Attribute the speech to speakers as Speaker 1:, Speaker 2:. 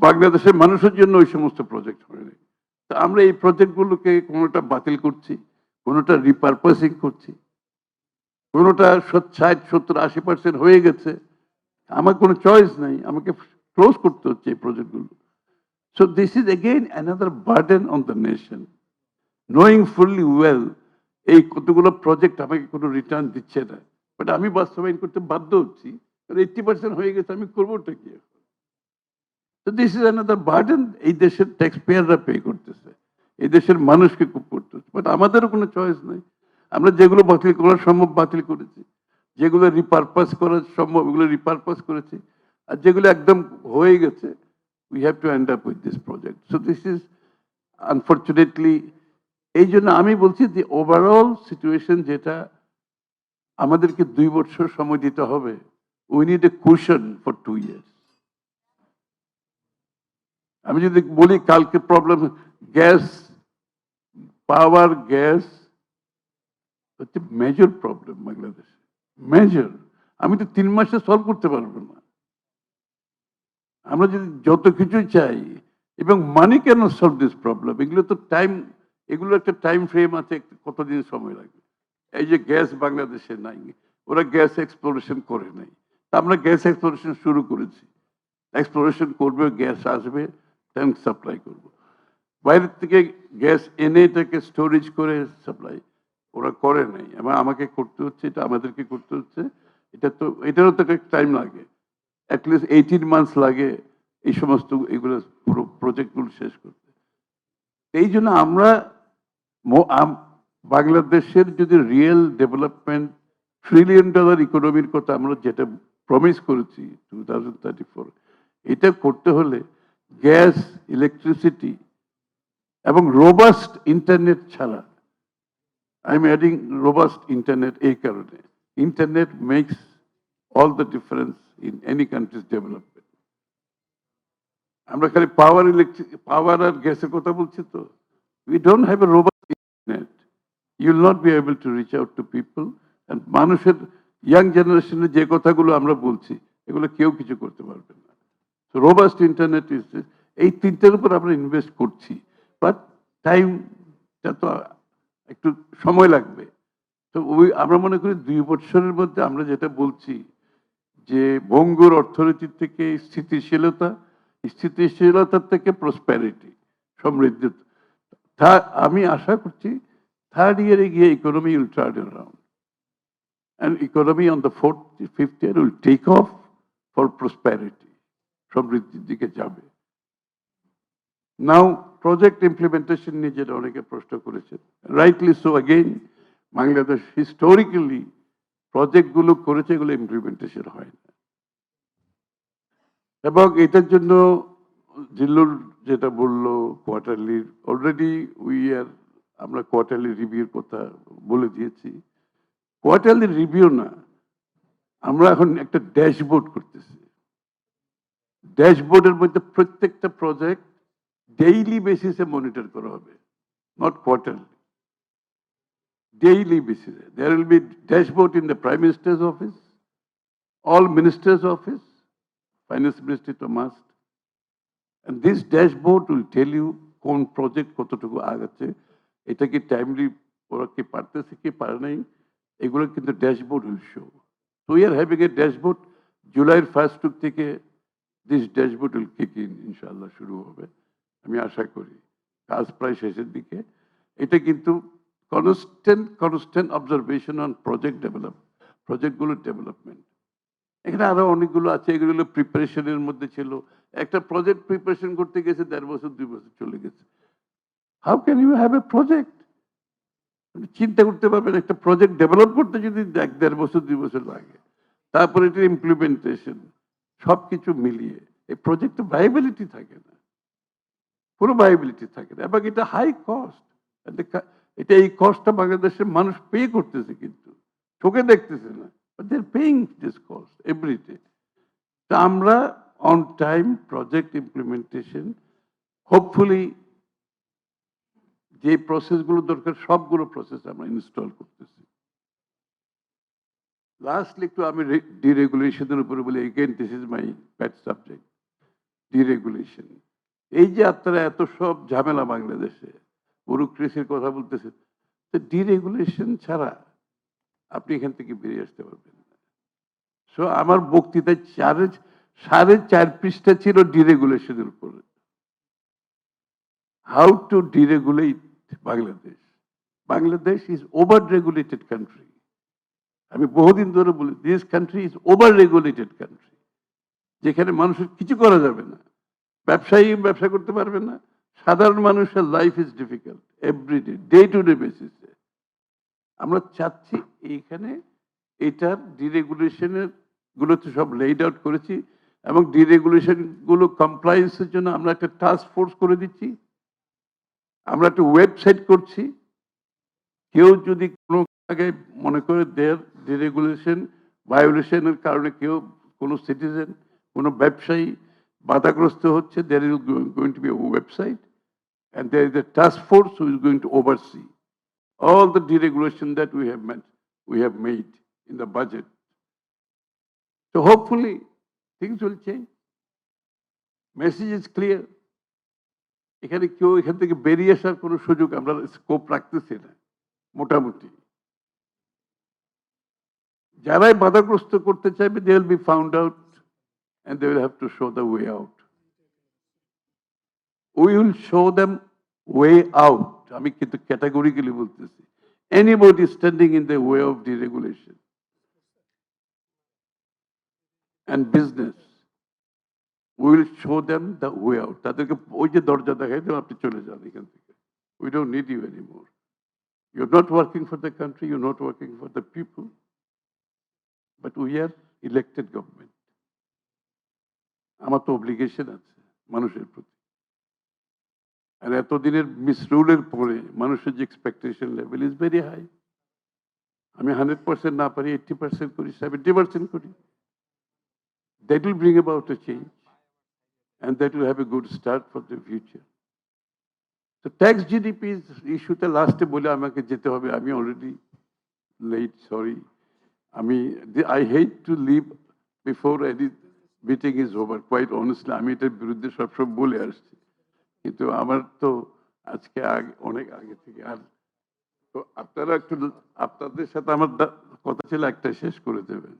Speaker 1: বাংলাদেশের মানুষের জন্য ওই সমস্ত প্রজেক্ট হয়নি। তো আমরা এই প্রজেক্টগুলোকে কোনোটা বাতিল করছি, কোনোটা রিপারপাসিং করছি, কোনোটা 60-70-80% হয়ে গেছে। আমার কোনো চয়েস নাই, আমাকে ক্লোজ করতে হচ্ছে এই প্রজেক্টগুলো। So this is again another burden on the nation, knowing fully well এই কতগুলো প্রজেক্ট আমাকে কোনো রিটার্ন দিচ্ছে না, বাট আমি বাস্তবায়ন করতে বাধ্য হচ্ছি, কারণ 80% হয়ে গেছে, আমি করবোটা কি এখন? তো দিস ইজ অ্যানাদার বার্ডেন, এই দেশের ট্যাক্স পেয়াররা পে করতেছে, এই দেশের মানুষকে খুব করতে হচ্ছে, বাট আমাদেরও কোনো চয়েস নেই। আমরা যেগুলো বাতিল করা সম্ভব বাতিল করেছি, যেগুলো রিপারপাস করা সম্ভব এগুলো রিপারপাস করেছি, আর যেগুলো একদম হয়ে গেছে, we have to end up with this project. So this is unfortunately, এই জন্য আমি বলছি যে ওভারঅল সিচুয়েশন যেটা, আমাদেরকে 2 বছর সময় দিতে হবে। We need a cushion for 2 years। আমি যদি বলি কালকে প্রবলেম গ্যাস, পাওয়ার, গ্যাস হচ্ছে মেজর প্রবলেম বাংলাদেশে, মেজর। আমি তো 3 মাসে সলভ করতে পারবো না। আমরা যদি যত কিছুই চাই, এবং মানি কেন সলভ দিস প্রবলেম, এগুলো তো টাইম, এগুলো একটা টাইম ফ্রেম আছে, কতদিন সময় লাগবে। এই যে গ্যাস বাংলাদেশে নাই, ওরা গ্যাস এক্সপ্লোরেশন করে নাই, তা আমরা গ্যাস এক্সপ্লোরেশন শুরু করেছি। এক্সপ্লোরেশন করবে, গ্যাস আসবে, ট্যাঙ্ক সাপ্লাই করব। বাইরের থেকে গ্যাস এনে এটাকে স্টোরেজ করে সাপ্লাই ওরা করে নাই, এবং আমাকে করতে হচ্ছে, এটা আমাদেরকে করতে হচ্ছে। এটা তো, এটারও তো একটা টাইম লাগে, অ্যাটলিস্ট 18 months লাগে এই সমস্ত এগুলো পুরো প্রজেক্টগুলো শেষ করতে। এই জন্য আমরা বাংলাদেশের যদি রিয়েল ডেভেলপমেন্ট, $1 trillion ইকোনমির কথা আমরা যেটা প্রমিস করেছি 2034, এটা করতে হলে গ্যাস, ইলেকট্রিসিটি এবং রোবাস্ট ইন্টারনেট ছাড়া, I am adding robust internet, এই কারণে internet makes all the difference in any country's development. আমরা খালি পাওয়ার, পাওয়ার আর গ্যাসের কথা বলছি তো, we don't have a robust internet, you will not be able to reach out to people, and মানুষের young জেনারেশনের যে কথাগুলো আমরা বলছি এগুলো কেউ কিছু করতে পারবে না। সো রোবাস্ট ইন্টারনেট ইজ, এই তিনটার উপর আমরা ইনভেস্ট করছি, বাট টাইমটা তো একটু সময় লাগবে। তো ওই আমরা মনে করি 2 বছরের মধ্যে আমরা যেটা বলছি যে ভঙ্গুর অর্থনীতি থেকে স্থিতিশীলতা, স্থিতিশীলতার থেকে প্রসপ্যারিটি, সমৃদ্ধি, আমি আশা করছি 3rd year গিয়ে economy will turn around, and economy on the 4th, 5th year will take off for prosperity, সমৃদ্ধির দিকে যাবে। নাও প্রজেক্ট ইমপ্লিমেন্টেশন নিয়ে যেটা অনেকে প্রশ্ন করেছেন, rightly so, again Bangladesh historically প্রজেক্টগুলো করেছে, এগুলো ইমপ্লিমেন্টেশন হয় না, এবং এটার জন্য জিল্লুর যেটা বললো কোয়ার্টারলি, অলরেডি আমরা কোয়ার্টারলি রিভিউর কথা বলে দিয়েছি। কোয়ার্টারলি রিভিউ না, আমরা এখন একটা ড্যাশবোর্ড করতেছি। ড্যাশবোর্ডের মধ্যে প্রত্যেকটা প্রজেক্ট ডেইলি বেসিসে মনিটর করা হবে, নট কোয়ার্টারলি, ডেইলি বেসিসে। There will be dashboard in the prime minister's office, all minister's office, finance ministry তো must, and this dashboard will tell you কোন প্রজেক্ট কতটুকু আগাচ্ছে, এটা কি টাইমলি ওরা কি পারতেছে কি পারে নাই, এগুলো কিন্তু dashboard will show. So we are having a dashboard, জুলাইয়ের 1st week থেকে this dashboard will kick in, ইনশাআল্লাহ শুরু হবে, আমি আশা করি কাজ প্রায় শেষের দিকে। এটা কিন্তু কনস্ট্যান্ট অবজারভেশন অন প্রজেক্ট প্রজেক্টগুলোর ডেভেলপমেন্ট। এখানে আরো অনেকগুলো আছে, এগুলো প্রিপারেশনের মধ্যে ছিল। একটা প্রজেক্ট প্রিপারেশন করতে গেছে 1.5 বছর 2 বছর চলে গেছে। How can you have a project? চিন্তা করতে পারবেন, একটা প্রজেক্ট ডেভেলপ করতে যদি 1.5 বছর 2 বছর লাগে, তারপরে এটা ইমপ্লিমেন্টেশন, সবকিছু মিলিয়ে এই প্রজেক্ট ভাইবিলিটি থাকে না, কোনো ভাইবিলিটি থাকে না, এবং এটা হাই কস্ট। এটা এই কস্টটা বাংলাদেশের মানুষ পে করতেছে, কিন্তু চোখে দেখতেছে না, but they're paying this cost every day. তা আমরা on time project implementation, hopefully যে প্রসেসগুলো দরকার সবগুলো প্রসেস আমরা ইনস্টল করতেছি। লাস্টলি একটু আমি ডিরেগুলেশনের উপরে বলি, again this is my Pat subject. Deregulation. এই যে আপনারা এত সব ঝামেলা বাংলাদেশে, ব্যুরোক্রেসির কথা বলতেছেন, তো ডিরেগুলেশন ছাড়া আপনি এখান থেকে বেরিয়ে আসতে পারবেন না। সো আমার বক্তৃতায় 4.5 পৃষ্ঠা ছিল ডিরেগুলেশনের উপরে। How to deregulate Bangladesh. Bangladesh is over regulated country. আমি বহুদিন ধরে বলি, this country is over regulated country, যেখানে মানুষের কিছু করা যাবে না। ব্যবসায়ী ব্যবসা করতে পারবে না, সাধারণ মানুষের life is difficult everyday, day to day বেসিসে। আমরা চাচ্ছি এইখানে এটার ডিরেগুলেশনের গুলোতে সব লেড আউট করেছি, এবং ডিরেগুলেশন গুলো কমপ্লায়েন্সের জন্য আমরা একটা টাস্ক ফোর্স করে দিচ্ছি, আমরা একটা ওয়েবসাইট করছি। কেউ যদি কোনো জায়গায় মনে করে দেয়ার ডিরেগুলেশন ভায়োলেশনের কারণে কেউ কোনো সিটিজেন, কোনো ব্যবসায়ী বাধাগ্রস্ত হচ্ছে, there is going to be a website and there is a task force who is going to oversee all the deregulation that we have made in the budget. So hopefully things will change. Message is clear. এখানে কেউ এখান থেকে বেরিয়ে আসার কোনো সুযোগ আমরা scope রাখতেছি না। মোটামুটি যারাই বাধাগ্রস্ত করতে চাইবে, they will be found out and they will have to show the way out. We will show them way out. আমি কিন্তু ক্যাটাগরিক্যালি বলতেছি, anybody standing in the way of deregulation and business, we will show them the way out. তাদেরকে ওই যে দরজা দেখাই দেব, আপনি চলে যান এখান থেকে, we don't need you anymore. You're not working for the country, you're not working for the people, but we are elected government. আমার তো অব্লিগেশন আছে মানুষের প্রতি, আর এতদিনের মিসরুলের পরে মানুষের যে expectation level is very high. আমি 100% না পারি, 80% করি, 70% করি, that will bring about a change and that will have a good start for the future. So tax GDP ইস্যুতে লাস্টে বলে আমাকে যেতে হবে, আমি already late, sorry. I hate to leave before any meeting is over, quite honestly. আমি এটার বিরুদ্ধে সবসময় বলে আসছি, কিন্তু আমার তো আজকে অনেক আগে থেকে, আর তো আপনারা একটু আপনাদের সাথে আমার কথা ছিল একটা শেষ করে দেবেন।